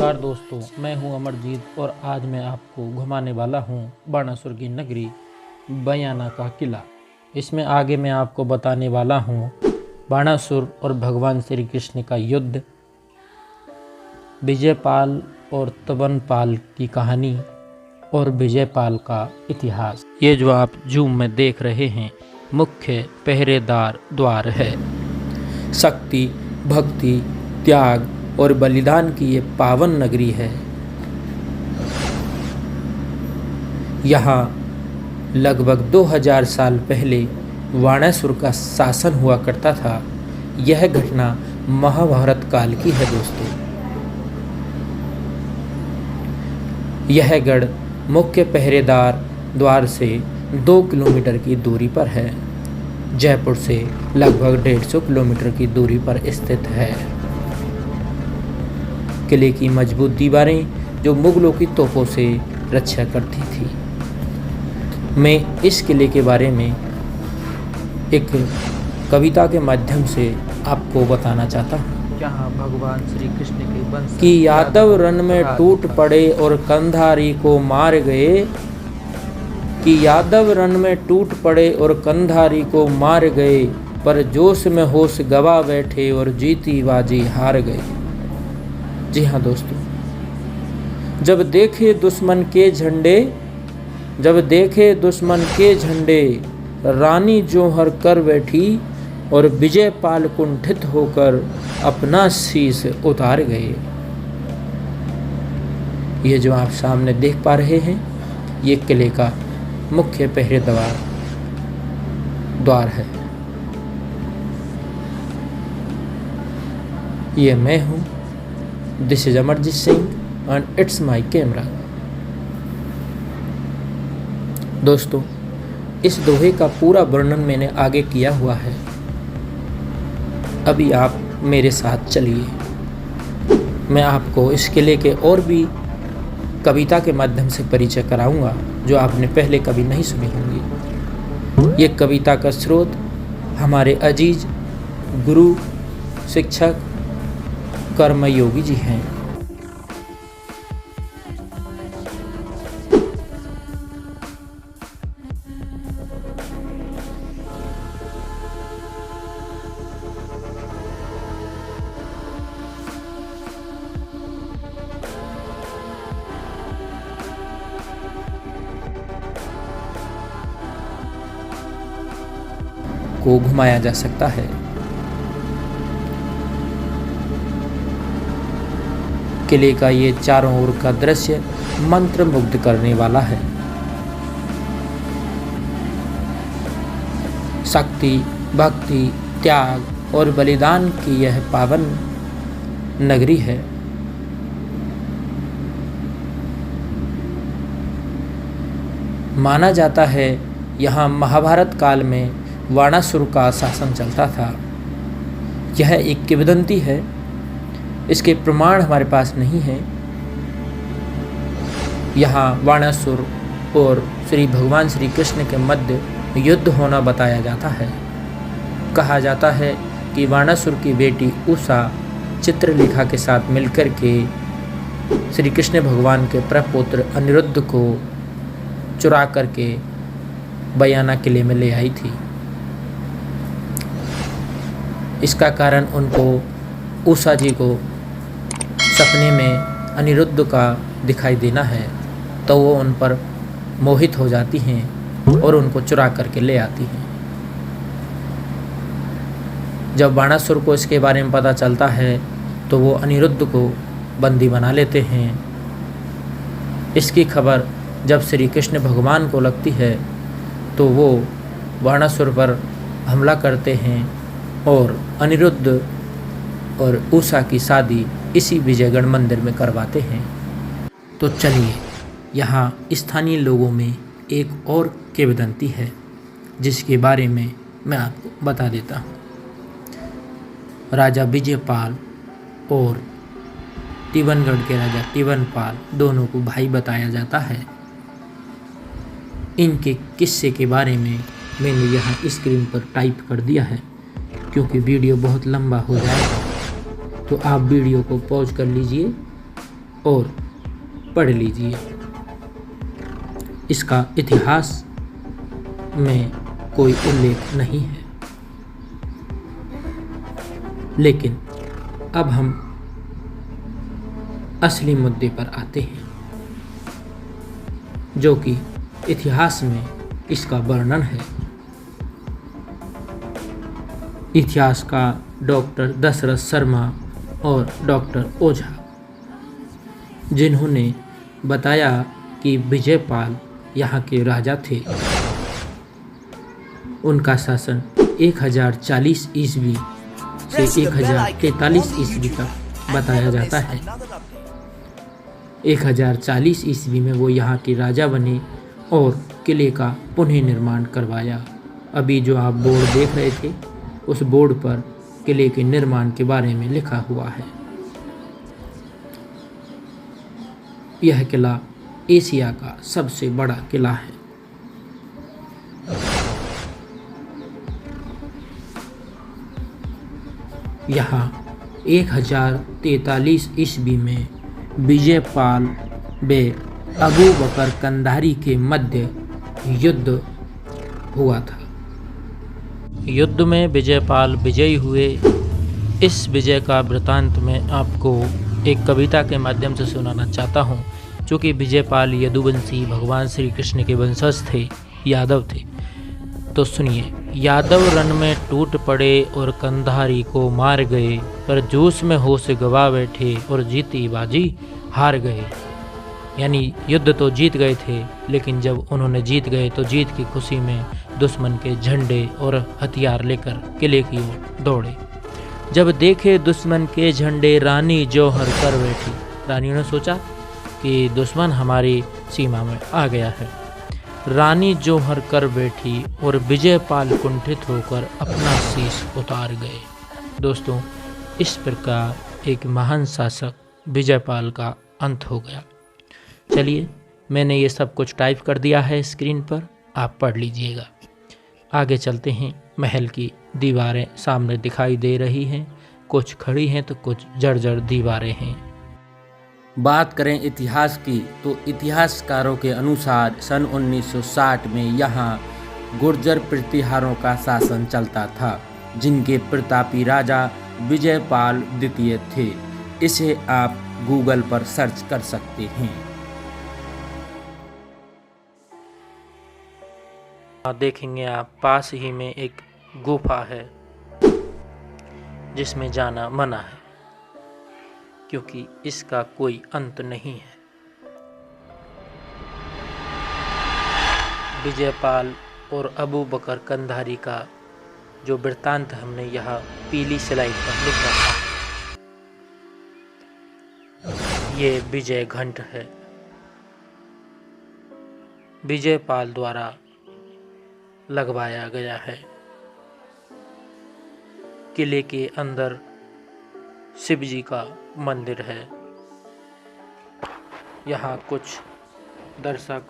नमस्कार दोस्तों, मैं हूं अमरजीत और आज मैं आपको घुमाने वाला हूं बाणासुर की नगरी बयाना का किला। इसमें आगे मैं आपको बताने वाला हूं बाणासुर और भगवान श्री कृष्ण का युद्ध, विजयपाल और तवनपाल की कहानी और विजयपाल का इतिहास। ये जो आप जूम में देख रहे हैं मुख्य पहरेदार द्वार है। शक्ति, भक्ति, त्याग और बलिदान की ये पावन नगरी है। यहाँ लगभग 2000 साल पहले बाणासुर का शासन हुआ करता था। यह घटना महाभारत काल की है दोस्तों। यह गढ़ मुख्य पहरेदार द्वार से 2 किलोमीटर की दूरी पर है। जयपुर से लगभग 150 किलोमीटर की दूरी पर स्थित है। किले की मजबूत दीवारें जो मुगलों की तोपों से रक्षा करती थी। मैं इस किले के बारे में एक कविता के माध्यम से आपको बताना चाहता हूँ। जहाँ भगवान श्री कृष्ण के वंश कि यादव रण में टूट पड़े और कंधारी को मार गए, कि यादव रण में टूट पड़े और कंधारी को मार गए, पर जोश में होश गवा बैठे और जीती बाजी हार गए। जी हाँ दोस्तों, जब देखे दुश्मन के झंडे रानी जोहर कर बैठी और विजयपाल कुंठित होकर अपना शीश उतार गए। ये जो आप सामने देख पा रहे हैं ये किले का मुख्य पहरेदार द्वार है। ये मैं हूँ, this is Amarjeet Singh and it's my camera. दोस्तों, इस दोहे का पूरा वर्णन मैंने आगे किया हुआ है। अभी आप मेरे साथ चलिए, मैं आपको इस किले के और भी कविता के माध्यम से परिचय कराऊंगा जो आपने पहले कभी नहीं सुनी होंगी। ये कविता का स्रोत हमारे अजीज गुरु, शिक्षक, कर्मयोगी जी हैं। को घुमाया जा सकता है। किले का ये चारों ओर का दृश्य मंत्रमुग्ध करने वाला है। शक्ति, भक्ति, त्याग और बलिदान की यह पावन नगरी है। माना जाता है यहाँ महाभारत काल में बाणासुर का शासन चलता था। यह एक किंवदंती है, इसके प्रमाण हमारे पास नहीं है। यहाँ बाणासुर और भगवान श्री कृष्ण के मध्य युद्ध होना बताया जाता है। कहा जाता है कि बाणासुर की बेटी उषा चित्रलेखा के साथ मिलकर के श्री कृष्ण भगवान के प्रपुत्र अनिरुद्ध को चुरा करके बयाना किले में ले आई थी। इसका कारण उनको उषा जी को सपने में अनिरुद्ध का दिखाई देना है, तो वो उन पर मोहित हो जाती हैं और उनको चुरा करके ले आती हैं। जब बाणासुर को इसके बारे में पता चलता है तो वो अनिरुद्ध को बंदी बना लेते हैं। इसकी खबर जब श्री कृष्ण भगवान को लगती है तो वो बाणासुर पर हमला करते हैं और अनिरुद्ध और उषा की शादी इसी विजयगढ़ मंदिर में करवाते हैं। तो चलिए, यहाँ स्थानीय लोगों में एक और किंवदंती है जिसके बारे में मैं आपको बता देता हूँ। राजा विजयपाल और तिवनगढ़ के राजा तिवनपाल दोनों को भाई बताया जाता है। इनके किस्से के बारे में मैंने यहाँ स्क्रीन पर टाइप कर दिया है, क्योंकि वीडियो बहुत लंबा हो जाएगा तो आप वीडियो को पॉज कर लीजिए और पढ़ लीजिए। इसका इतिहास में कोई उल्लेख नहीं है। लेकिन अब हम असली मुद्दे पर आते हैं, जो कि इतिहास में इसका वर्णन है। इतिहास का डॉक्टर दशरथ शर्मा और डॉक्टर ओझा, जिन्होंने बताया कि विजयपाल यहाँ के राजा थे। उनका शासन 1040 ईस्वी से 1043 ईस्वी तक बताया जाता है। 1040 ईस्वी में वो यहाँ के राजा बने और किले का पुनः निर्माण करवाया। अभी जो आप बोर्ड देख रहे थे, उस बोर्ड पर किले के निर्माण के बारे में लिखा हुआ है। यह किला एशिया का सबसे बड़ा किला है। यहाँ 1043 ईस्वी में विजयपाल व अबू बकर कंधारी के मध्य युद्ध हुआ था। युद्ध में विजयपाल विजयी हुए। इस विजय का वृतांत मैं आपको एक कविता के माध्यम से सुनाना चाहता हूँ। चूँकि विजयपाल यदुवंशी भगवान श्री कृष्ण के वंशज थे, यादव थे, तो सुनिए। यादव रण में टूट पड़े और कंधारी को मार गए, पर जोश में होश गवा बैठे और जीती बाजी हार गए। यानी युद्ध तो जीत गए थे, लेकिन जब उन्होंने जीत गए तो जीत की खुशी में दुश्मन के झंडे और हथियार लेकर किले की ओर दौड़े। जब देखे दुश्मन के झंडे, रानी जौहर कर बैठी। रानियों ने सोचा कि दुश्मन हमारी सीमा में आ गया है। रानी जौहर कर बैठी और विजयपाल कुंठित होकर अपना शीश उतार गए। दोस्तों, इस प्रकार एक महान शासक विजयपाल का अंत हो गया। चलिए, मैंने ये सब कुछ टाइप कर दिया है स्क्रीन पर, आप पढ़ लीजिएगा। आगे चलते हैं। महल की दीवारें सामने दिखाई दे रही हैं, कुछ खड़ी हैं तो कुछ जर्जर दीवारें हैं। बात करें इतिहास की, तो इतिहासकारों के अनुसार सन 1960 में यहाँ गुर्जर प्रतिहारों का शासन चलता था, जिनके प्रतापी राजा विजयपाल द्वितीय थे। इसे आप गूगल पर सर्च कर सकते हैं। देखेंगे आप, पास ही में एक गुफा है जिसमें जाना मना है, क्योंकि इसका कोई अंत नहीं है। विजयपाल और अबू बकर कंधारी का जो वृत्तांत हमने यहाँ पीली स्लाइड पर लिखा था, ये विजय घंट है। विजयपाल द्वारा लगवाया गया है। किले के अंदर शिव जी का मंदिर है। यहाँ कुछ दर्शक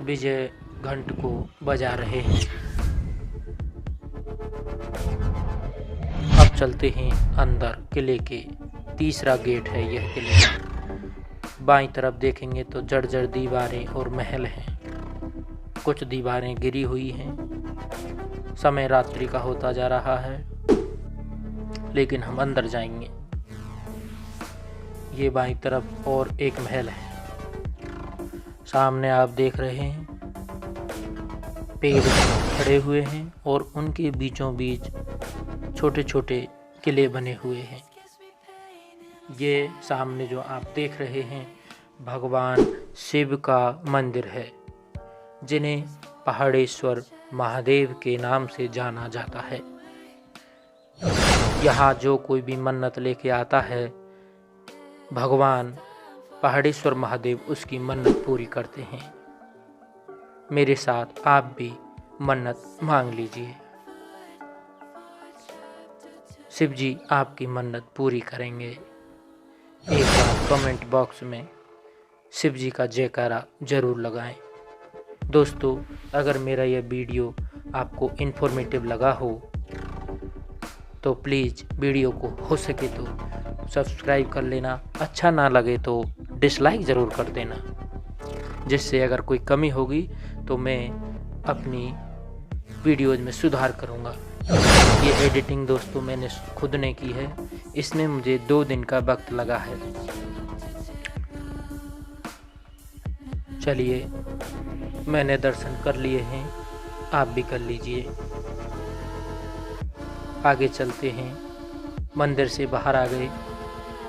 विजय घंट को बजा रहे हैं। अब चलते हैं अंदर। किले के तीसरा गेट है यह किले का। बाईं तरफ देखेंगे तो जर्जर दीवारें और महल हैं। कुछ दीवारें गिरी हुई हैं। समय रात्रि का होता जा रहा है, लेकिन हम अंदर जाएंगे। ये बाईं तरफ और एक महल है। सामने आप देख रहे हैं पेड़ खड़े हुए हैं और उनके बीचों बीच छोटे छोटे किले बने हुए हैं। ये सामने जो आप देख रहे हैं भगवान शिव का मंदिर है, जिन्हें पहाड़ेश्वर महादेव के नाम से जाना जाता है। यहाँ जो कोई भी मन्नत लेके आता है, भगवान पहाड़ेश्वर महादेव उसकी मन्नत पूरी करते हैं। मेरे साथ आप भी मन्नत मांग लीजिए, शिव जी आपकी मन्नत पूरी करेंगे। एक बार कमेंट बॉक्स में शिव जी का जयकारा जरूर लगाएं। दोस्तों, अगर मेरा यह वीडियो आपको इन्फॉर्मेटिव लगा हो तो प्लीज़ वीडियो को हो सके तो सब्सक्राइब कर लेना। अच्छा ना लगे तो डिसलाइक ज़रूर कर देना, जिससे अगर कोई कमी होगी तो मैं अपनी वीडियोज़ में सुधार करूँगा। ये एडिटिंग दोस्तों मैंने खुद ने की है, इसमें मुझे 2 दिन का वक्त लगा है। चलिए, मैंने दर्शन कर लिए हैं, आप भी कर लीजिए। आगे चलते हैं। मंदिर से बाहर आ गए।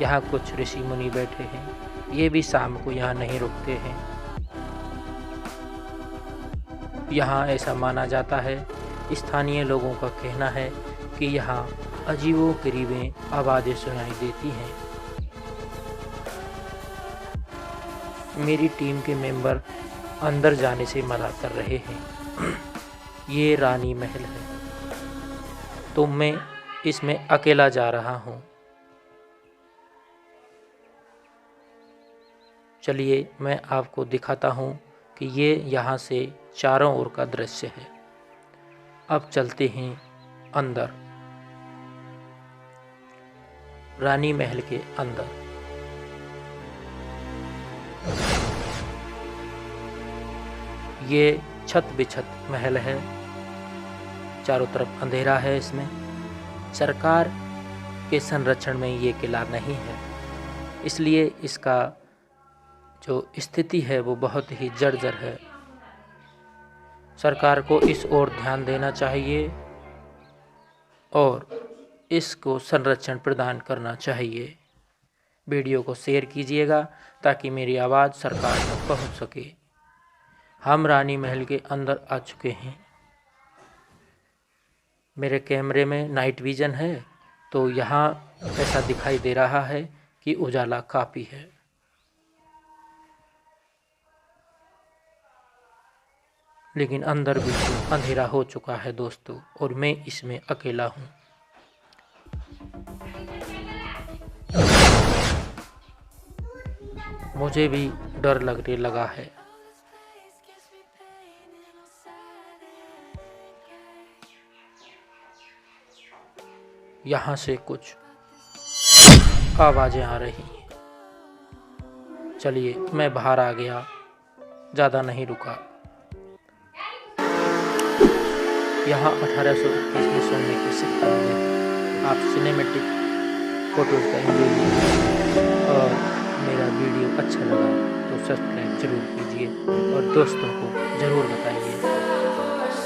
यहाँ कुछ ऋषि मुनि बैठे हैं, ये भी शाम को यहाँ नहीं रुकते हैं। यहाँ ऐसा माना जाता है, स्थानीय लोगों का कहना है कि यहाँ अजीबो गरीबें आवाज़ें सुनाई देती हैं। मेरी टीम के मेंबर अंदर जाने से मना कर रहे हैं। ये रानी महल है, तो मैं इसमें अकेला जा रहा हूँ। चलिए, मैं आपको दिखाता हूँ कि ये यहाँ से चारों ओर का दृश्य है। अब चलते हैं अंदर, रानी महल के अंदर। ये छत बिछत महल है, चारों तरफ अंधेरा है। इसमें सरकार के संरक्षण में ये किला नहीं है, इसलिए इसका जो स्थिति है वो बहुत ही जर्जर है। सरकार को इस ओर ध्यान देना चाहिए और इसको संरक्षण प्रदान करना चाहिए। वीडियो को शेयर कीजिएगा ताकि मेरी आवाज़ सरकार तक पहुंच सके। हम रानी महल के अंदर आ चुके हैं। मेरे कैमरे में नाइट विज़न है, तो यहाँ ऐसा दिखाई दे रहा है कि उजाला काफ़ी है। लेकिन अंदर बिल्कुल अंधेरा हो चुका है दोस्तों, और मैं इसमें अकेला हूँ। मुझे भी डर लगने लगा है। यहाँ से कुछ आवाज़ें आ रही हैं। चलिए, मैं बाहर आ गया, ज़्यादा नहीं रुका। यहाँ 1821 में सोने के सिक्के मिले। आप सिनेमेटिक फोटोज़ का एंजॉय लीजिए, और मेरा वीडियो अच्छा लगा तो सब्सक्राइब जरूर कीजिए और दोस्तों को ज़रूर बताइए।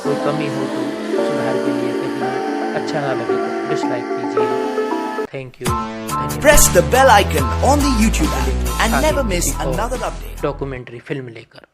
कोई कमी हो तो सुधार के लिए कहिए, अच्छा ना लगे तो डिसलाइक कीजिए। Thank you. Press the bell icon on the YouTube app and never miss another update. Documentary film लेकर